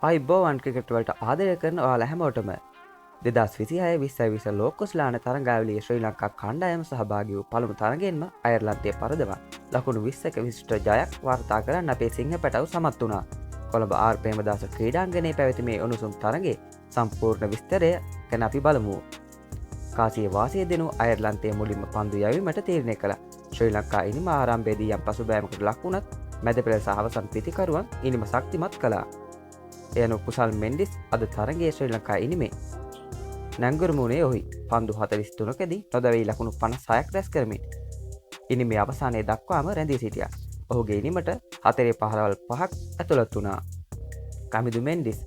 අයිබෝවන් ක්‍රිකට් වලට ආදරය කරන ඔයාලා හැමෝටම 2026 ලෝකෝස්ලාන තරඟාවලියේ ශ්‍රී ලංකා කණ්ඩායම සහභාගී වූ පළමු තරගෙන්ම අයර්ලන්තයේ පරදවා ලකුණු 20ක විශිෂ්ට ජයක් වාර්තා කරන්න අපේ සිංහ පැටව් සමත් වුණා. කොළඹ ආර් ප්‍රේමදාස ක්‍රීඩාංගණයේ පැවති මේ උණුසුම් තරඟයේ සම්පූර්ණ විස්තරය ගැන අපි බලමු. කාසිය වාසිය දෙනු අයර්ලන්තයේ මුලින්ම පන්දු යැවීමට තීරණය කළා. ශ්‍රී ලංකා ඉනිම ආරම්භයේදී යම් පසුබෑමකට ලක් වුණත් මැද පෙළ සහ අවසන් පිතිකරුවන් ඉනිම ශක්තිමත් කළා. එයනු කුසල් මෙන්ඩිස් අද තරගයේ ශ්‍රී ලංකා ඉනිමේ නැංගුරුමුණේ ඔහි පන්දු 43කදී නොදැවී ලකුණු 56ක් රැස් කරමින් ඉනිමේ අවසානයේ දක්වාම රැඳී සිටියා. ඔහුගේ ඉනිමට 4 පහරවල් 5ක් ඇතුළත් වුණා. කමිදු මෙන්ඩිස්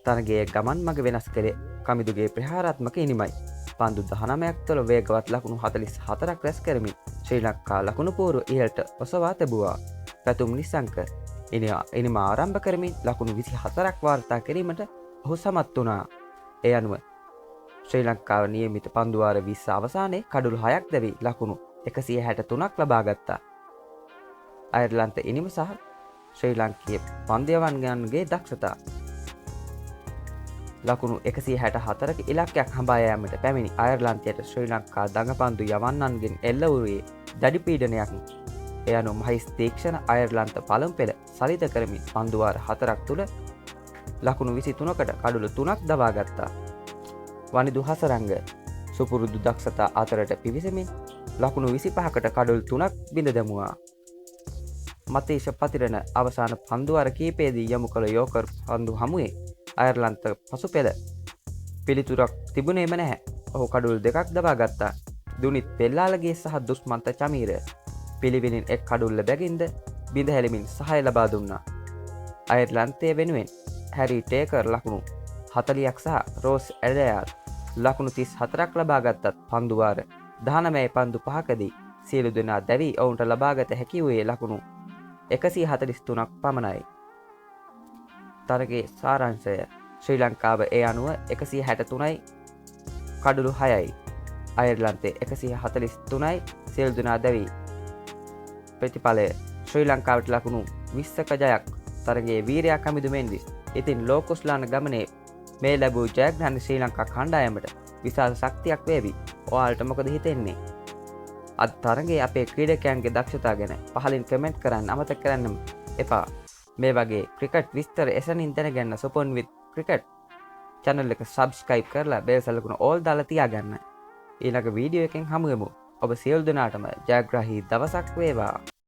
තරගයේ ගමන් මඟ වෙනස් කළේ කමිදුගේ ප්‍රහාරාත්මක ඉනිමයි. පන්දු 19ක් තුළ වේගවත් ලකුණු 44ක් රැස් කරමින් ශ්‍රී ලංකා ලකුණු පෝරුව ඉහළට ඔසවා තිබුවා. පැතුම් නිසංක ඉනිම ආරම්භ කරමින් ලකුණු 24ක් වාර්තා කිරීමට ඔහු සමත් වුණා. ඒ අනුව ශ්‍රී ලංකාව නියමිත පන්දු වාර 20 අවසානයේ කඩුළු 6ක් දැවී ලකුණු 163ක් ලබා ගත්තා. අයර්ලන්ත ඉනිම සහ ශ්‍රී ලංකීය පන්දයවන්ගන්ගේ දක්ෂතා ලකුණු 164ක ඉලක්කයක් හඹා යාමට පැමිණි අයර්ලන්තයට ශ්‍රී ලංකා දඟපන්දු යවන්නන්ගෙන් එල්ල වූයේ දැඩි පීඩනයක්. එය අනුව මහිස් තීක්ෂණ අයර්ලන්ත පළමු පෙළ සලිත කරමින් පන්දු වාර 4ක් තුළ ලකුණු 23කට කඩුළු 3ක් දවා ගත්තා. වනිදු හසරංග සුපුරුදු දක්ෂතා අතරට පිවිසෙමින් ලකුණු 25කට කඩුළු 3ක් බිඳ දැමුවා. මතීෂ පතිරණ අවසාන පන්දු වාර කීපයේදී යොමු කළ යෝකර් පන්දු හමුවේ අයර්ලන්ත පසු පෙළ පිළිතුරක් තිබුණේම නැහැ. ඔහු කඩුළු 2ක් දවා ගත්තා. දුනිත් පෙල්ලාලගේ සහ දුස්මන්ත චමීර පිළිවෙලින් එක් කඩුල්ල බැගින්ද බිඳ හැලමින් සහාය ලබා දුන්නා. අයර්ලන්තය වෙනුවෙන් හැරි ටේකර් ලකුණු 40ක් සහ රෝස් ඇඩයාර් ලකුණු 34ක් ලබා ගත්තත් පන්දු වාර 19 පන්දු 5කදී සියලු දෙනා දැවී ඔවුන්ට ලබාගත හැකි වූයේ ලකුණු 143ක් පමණයි. තරගයේ සාරාංශය ශ්‍රී ලංකාව ඒ අනුව 163යි කඩුළු 6යි. අයර්ලන්තයේ 143යි සියලු දෙනා දැවී ප්‍රතිඵලය ශ්‍රී ලංකාවට ලකුණු 20ක ජයක්. තරගයේ වීරයා කමිදු මෙන්ඩිස්. ඉතින් ලෝකෝස්ලාන ගමනේ මේ ලැබූ ජයග්‍රහණ ශ්‍රී ලංකා කණ්ඩායමට විශාල ශක්තියක් වේවි. ඔයාලට මොකද හිතෙන්නේ? අද තරගයේ අපේ ක්‍රීඩකයන්ගේ දක්ෂතා ගැන පහලින් කමෙන්ට් කරන්න අමතක කරන්න එපා. මේ වගේ ක්‍රිකට් විස්තර එසනින් දැනගන්න සොපොන් විත් ක්‍රිකට් channel එක subscribe කරලා බෙල් සලකුණ all දාලා තියාගන්න. ඊළඟ වීඩියෝ එකෙන් හමු වෙමු. ඔබ සියලු දෙනාටම ජයග්‍රාහී දවසක් වේවා.